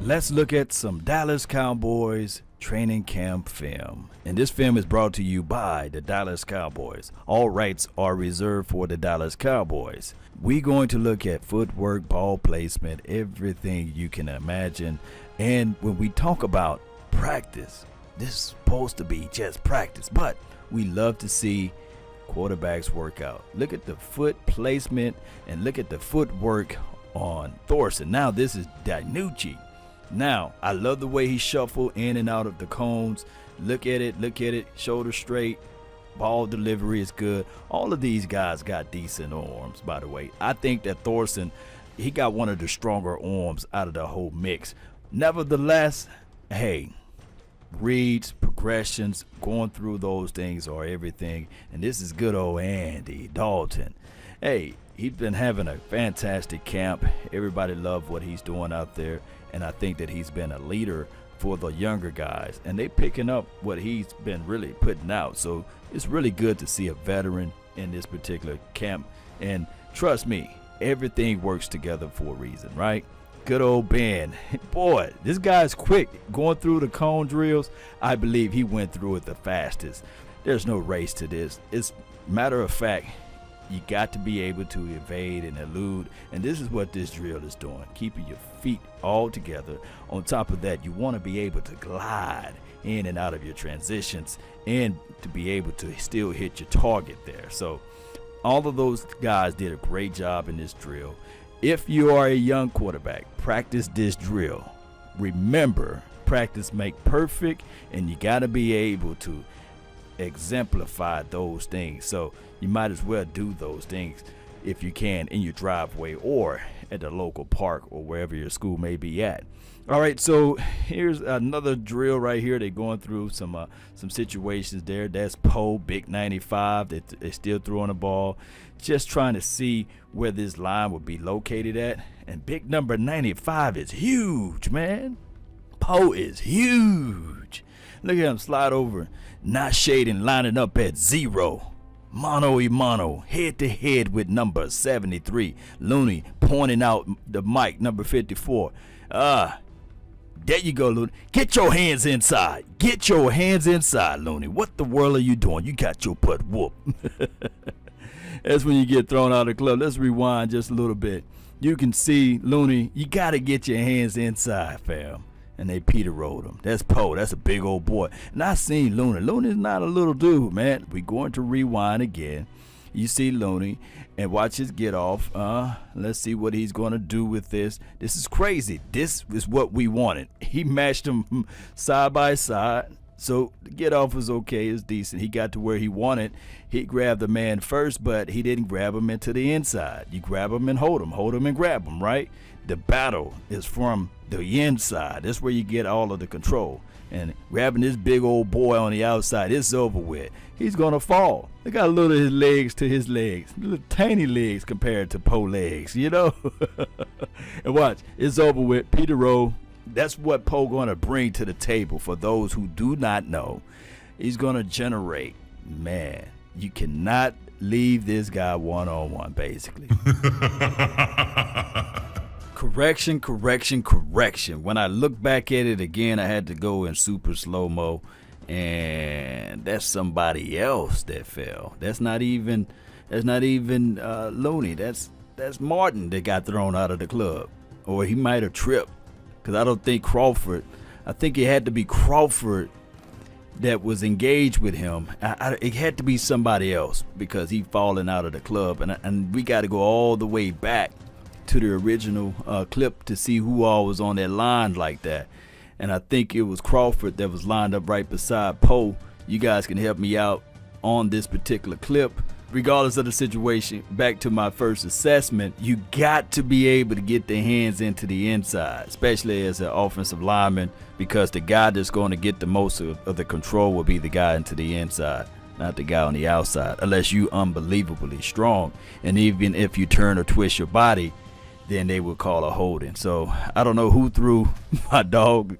Let's look at some Dallas Cowboys training camp film. And this film is brought to you by the Dallas Cowboys. All rights are reserved for the Dallas Cowboys. We're going to look at footwork, ball placement, everything you can imagine. And when we talk about practice, this is supposed to be just practice, but we love to see quarterbacks work out. Look at the foot placement and look at the footwork on Thorson. Now this is Danucci. Now, I love the way he shuffled in and out of the cones. Look at it, shoulder straight, ball delivery is good. All of these guys got decent arms, by the way. I think that Thorson, he got one of the stronger arms out of the whole mix. Nevertheless, hey, reads, progressions, going through those things are everything. And this is good old Andy Dalton. Hey, he's been having a fantastic camp. Everybody loved what he's doing out there. And I think that he's been a leader for the younger guys. And they picking up what he's been really putting out. So it's really good to see a veteran in this particular camp. And trust me, everything works together for a reason, right? Good old Ben. Boy, this guy's quick. Going through the cone drills, I believe he went through it the fastest. There's no race to this. It's matter of fact, you got to be able to evade and elude, and this is what this drill is doing, keeping your feet all together. On top of that, you want to be able to glide in and out of your transitions and to be able to still hit your target there. So all of those guys did a great job in this drill. If you are a young quarterback, practice this drill. Remember, practice make perfect, and you got to be able to exemplify those things. So you might as well do those things if you can in your driveway or at the local park or wherever your school may be at. All right, so here's another drill right here. They're going through some situations there. That's Poe, big 95. They're still throwing the ball, just trying to see where this line would be located at. And big number 95 is huge, man. Poe is huge. Look at him slide over, not shading, lining up at 0. Mano a mano, head to head with number 73. Looney pointing out the mic, number 54. There you go, Looney. Get your hands inside. Get your hands inside, Looney. What the world are you doing? You got your butt whooped. That's when you get thrown out of the club. Let's rewind just a little bit. You can see, Looney, you got to get your hands inside, fam. And they Peter rolled him. That's Poe. That's a big old boy. And I seen Looney. Looney's not a little dude, man. We're going to rewind again. You see Looney and watch his get off. Let's see what he's going to do with this. This is crazy. This is what we wanted. He matched him side by side. So the get off was okay. It's decent. He got to where he wanted. He grabbed the man first, but he didn't grab him into the inside. You grab him and hold him and grab him, right? The battle is from the inside. That's where you get all of the control. And grabbing this big old boy on the outside, it's over with. He's going to fall. Look how little his legs to his legs. Little tiny legs compared to Poe legs, you know? And watch, it's over with. Peter Rowe, that's what Poe going to bring to the table for those who do not know. He's going to generate, man, you cannot leave this guy one-on-one, basically. Correction. When I look back at it again, I had to go in super slow-mo, and that's somebody else that fell. That's not even Looney. That's Martin that got thrown out of the club, or he might have tripped, because I don't think Crawford. I think it had to be Crawford that was engaged with him. It had to be somebody else because he fallen out of the club, and we got to go all the way back to the original clip to see who all was on that line like that. And I think it was Crawford that was lined up right beside Poe. You guys can help me out on this particular clip. Regardless of the situation, back to my first assessment, you got to be able to get the hands into the inside, especially as an offensive lineman, because the guy that's going to get the most of the control will be the guy into the inside, not the guy on the outside, unless you unbelievably strong. And even if you turn or twist your body, then they will call a holding. So I don't know who threw my dog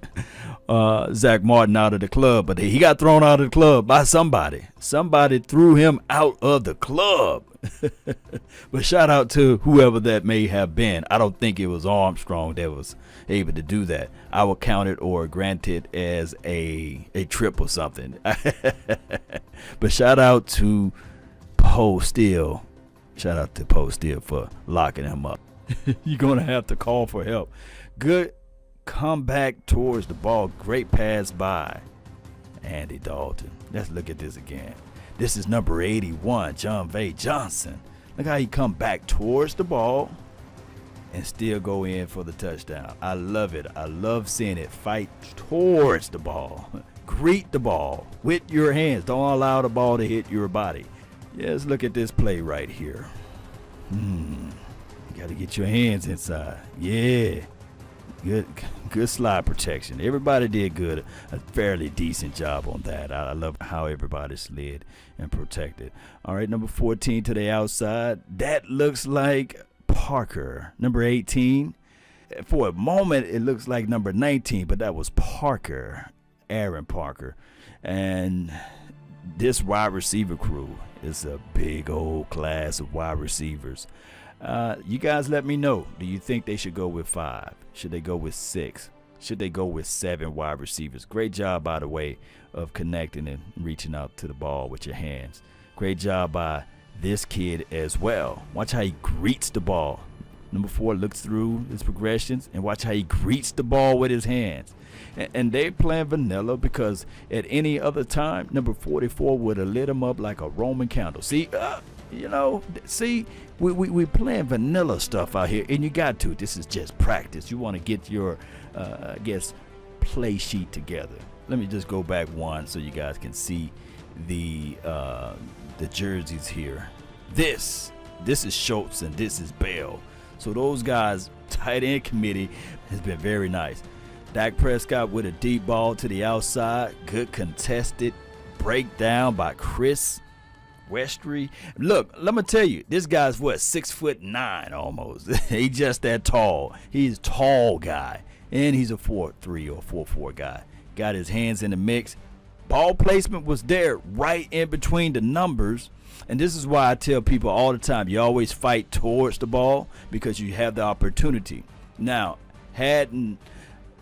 Zach Martin out of the club, but he got thrown out of the club by somebody. Somebody threw him out of the club. But shout out to whoever that may have been. I don't think it was Armstrong that was able to do that. I will count it or grant it as a trip or something. But shout out to Poe Steele. Shout out to Poe Steele for locking him up. You're going to have to call for help. Good comeback towards the ball. Great pass by Andy Dalton. Let's look at this again. This is number 81, John V. Johnson. Look how he come back towards the ball and still go in for the touchdown. I love it. I love seeing it. Fight towards the ball. Greet the ball with your hands. Don't allow the ball to hit your body. Yeah, let's look at this play right here. You got to get your hands inside. Yeah. Good slide protection. Everybody did good. A fairly decent job on that. I love how everybody slid and protected. All right, number 14 to the outside. That looks like Parker. Number 18. For a moment, it looks like number 19, but that was Parker. Aaron Parker. And this wide receiver crew is a big old class of wide receivers. You guys let me know. Do you think they should go with 5? Should they go with 6? Should they go with 7 wide receivers? Great job, by the way, of connecting and reaching out to the ball with your hands. Great job by this kid as well. Watch how he greets the ball. Number 4 looks through his progressions and watch how he greets the ball with his hands. And they're playing vanilla because at any other time, number 44 would have lit him up like a Roman candle. See, we playing vanilla stuff out here, and you got to. This is just practice. You want to get your, play sheet together. Let me just go back one so you guys can see the jerseys here. This is Schultz and this is Bell. So those guys, tight end committee, has been very nice. Dak Prescott with a deep ball to the outside. Good contested breakdown by Chris Westry. Look, let me tell you, this guy's what, 6'9" almost. He's just that tall. He's a tall guy. And he's a 4'3" or 4'4" guy. Got his hands in the mix. Ball placement was there right in between the numbers. And this is why I tell people all the time, you always fight towards the ball because you have the opportunity. Now, hadn't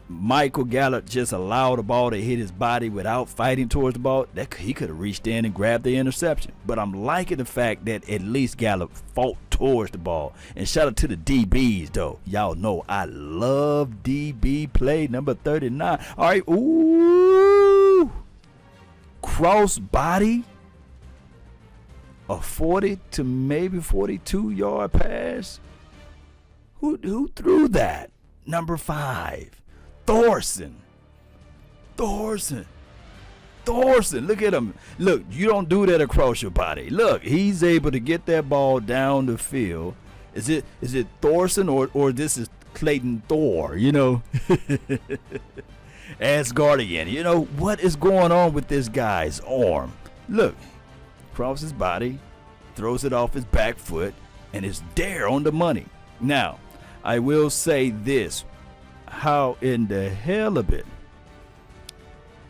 Michael Gallup just allowed the ball to hit his body without fighting towards the ball, he could have reached in and grabbed the interception. But I'm liking the fact that at least Gallup fought towards the ball. And shout out to the DBs, though. Y'all know I love DB play, number 39. All right, ooh. Cross body. A 40 to maybe 42-yard pass. Who threw that? Number 5. Thorson. Look at him. Look, you don't do that across your body. Look, he's able to get that ball down the field. Is it Thorson or this is Clayton Thor, you know? Asgardian. You know, what is going on with this guy's arm? Look, across his body, throws it off his back foot, and it's there on the money. Now, I will say this. How in the hell of it?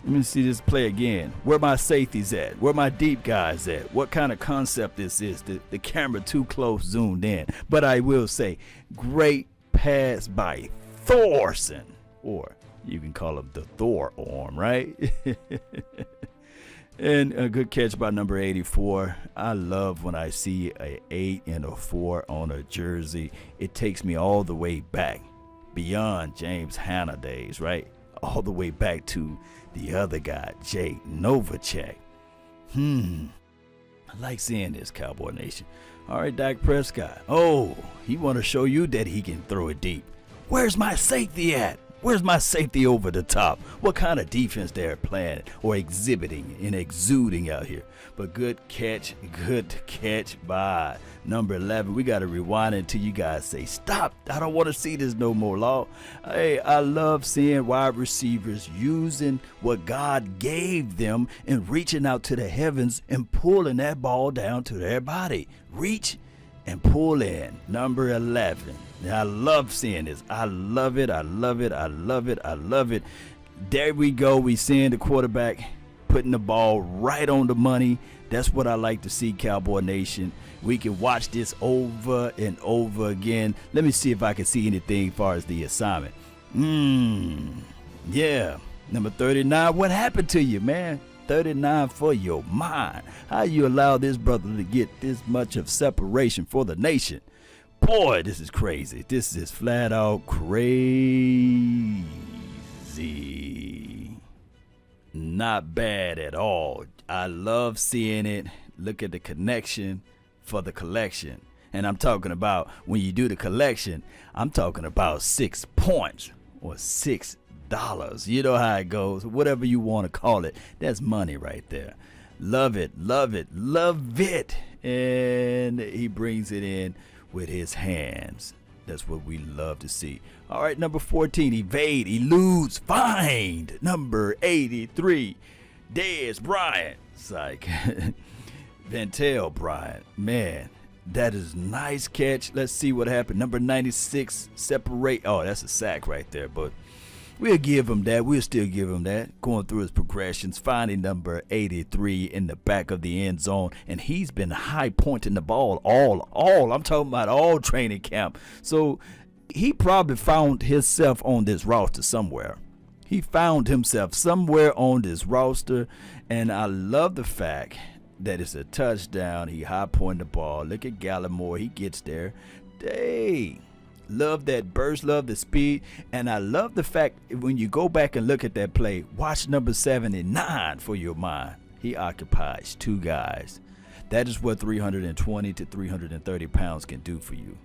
Let me see this play again. Where my safeties at? Where my deep guys at? What kind of concept this is? The camera too close zoomed in. But I will say, great pass by Thorson. Or you can call him the Thor arm, right? And a good catch by number 84. I love when I see a 8 and a 4 on a jersey. It takes me all the way back. Beyond James Hanna days, right? All the way back to the other guy, Jay Novacek. I like seeing this, Cowboy Nation. All right, Dak Prescott. Oh, he want to show you that he can throw it deep. Where's my safety at? Where's my safety over the top? What kind of defense they're playing or exhibiting and exuding out here? But good catch by number 11. We got to rewind until you guys say, stop. I don't want to see this no more, Law. Hey, I love seeing wide receivers using what God gave them and reaching out to the heavens and pulling that ball down to their body. Reach and pull in. Number 11. Now, I love seeing this. I love it. There we go. We seeing the quarterback putting the ball right on the money. That's what I like to see, Cowboy Nation. We can watch this over and over again. Let me see if I can see anything as far as the assignment. Yeah. Number 39, what happened to you, man? 39 for your mind. How you allow this brother to get this much of separation for the nation? Boy, this is crazy. This is flat out crazy. Not bad at all. I love seeing it. Look at the connection for the collection. And I'm talking about when you do the collection, I'm talking about 6 points or $6. You know how it goes. Whatever you want to call it. That's money right there. Love it, love it, love it. And he brings it in with his hands. That's what we love to see. All right, number 14, evade, eludes, find. Number 83, Dez Bryant. Psych. Ventell Bryant. Man, that is nice catch. Let's see what happened. Number 96, separate. Oh, that's a sack right there, but we'll give him that. We'll still give him that. Going through his progressions, finding number 83 in the back of the end zone. And he's been high pointing the ball all. I'm talking about all training camp. So he probably found himself on this roster somewhere. He found himself somewhere on this roster. And I love the fact that it's a touchdown. He high pointed the ball. Look at Gallup. He gets there. Dang. Love that burst, love the speed, and I love the fact when you go back and look at that play, watch number 79 for your mind. He occupies 2 guys. That is what 320 to 330 pounds can do for you.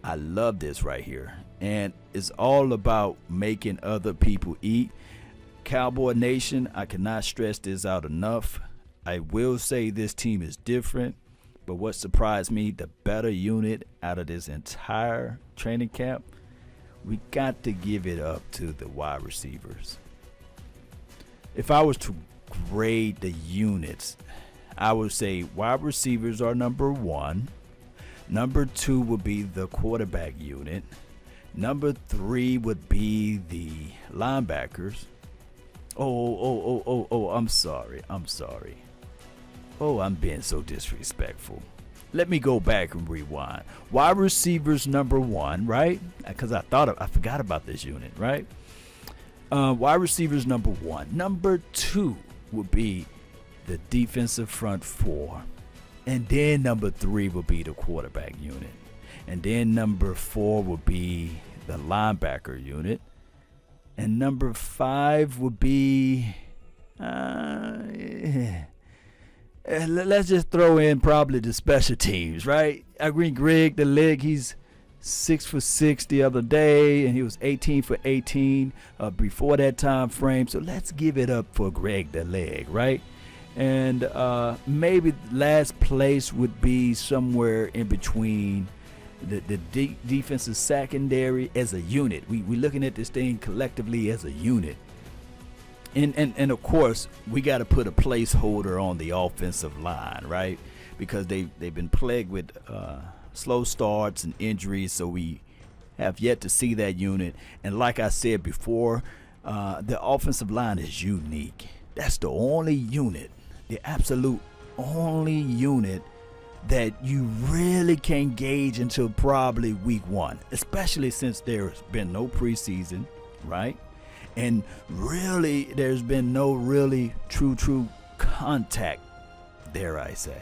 I love this right here, and it's all about making other people eat. Cowboy Nation, I cannot stress this out enough. I will say this team is different. But what surprised me, the better unit out of this entire training camp, we got to give it up to the wide receivers. If I was to grade the units, I would say wide receivers are number 1. Number 2 would be the quarterback unit. Number 3 would be the linebackers. I'm sorry. Oh, I'm being so disrespectful. Let me go back and rewind. Wide receivers number 1, right? Because I forgot about this unit, right? Wide receivers number 1. Number 2 would be the defensive front 4. And then number 3 would be the quarterback unit. And then number 4 would be the linebacker unit. And number 5 would be... let's just throw in probably the special teams, right? Greg, the leg, he's 6 for 6 the other day, and he was 18 for 18 before that time frame. So let's give it up for Greg, the leg, right? And maybe last place would be somewhere in between the defensive secondary as a unit. We're looking at this thing collectively as a unit. And of course, we got to put a placeholder on the offensive line, right? Because they've been plagued with slow starts and injuries, so we have yet to see that unit. And like I said before, the offensive line is unique. That's the only unit, the absolute only unit that you really can't gauge until probably week 1, especially since there's been no preseason, right? And really, there's been no really true contact, dare I say.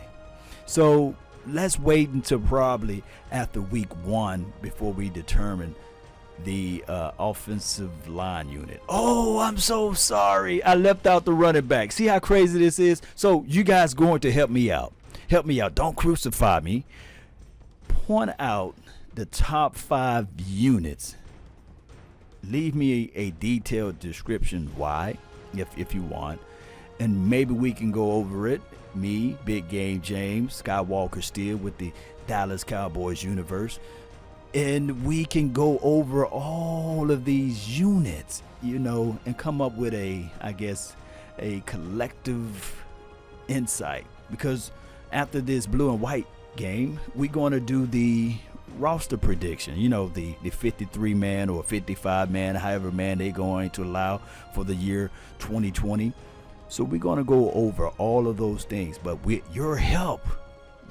So let's wait until probably after week 1 before we determine the offensive line unit. Oh, I'm so sorry. I left out the running back. See how crazy this is? So you guys going to help me out. Help me out. Don't crucify me. Point out the top 5 units. Leave me a detailed description why, if you want, and maybe we can go over it. Me, Big Game James, Skywalker Steel with the Dallas Cowboys universe, and we can go over all of these units, and come up with a collective insight. Because after this blue and white game, we're going to do the roster prediction, the 53-man or 55-man, however man they're going to allow for the year 2020. So we're going to go over all of those things, but with your help,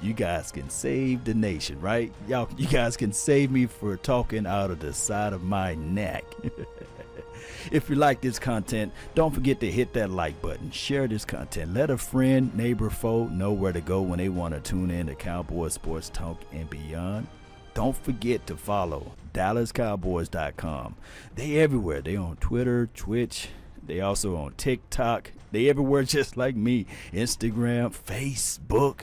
you guys can save the nation, right? You guys can save me for talking out of the side of my neck. If you like this content, don't forget to hit that like button. Share this content. Let a friend, neighbor, foe know where to go when they want to tune in to Cowboys Sports Talk and beyond. Don't forget to follow DallasCowboys.com. They everywhere. They on Twitter, Twitch. They also on TikTok. They everywhere just like me. Instagram, Facebook.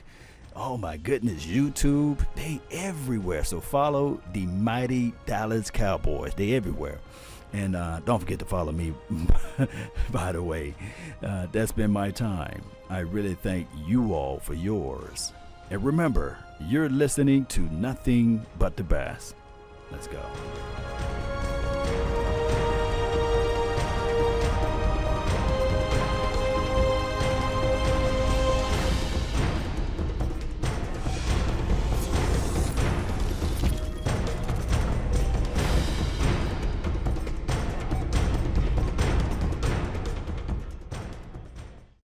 Oh my goodness, YouTube. They everywhere. So follow the mighty Dallas Cowboys. They everywhere. And don't forget to follow me, by the way. That's been my time. I really thank you all for yours. And remember, you're listening to nothing but the best. Let's go.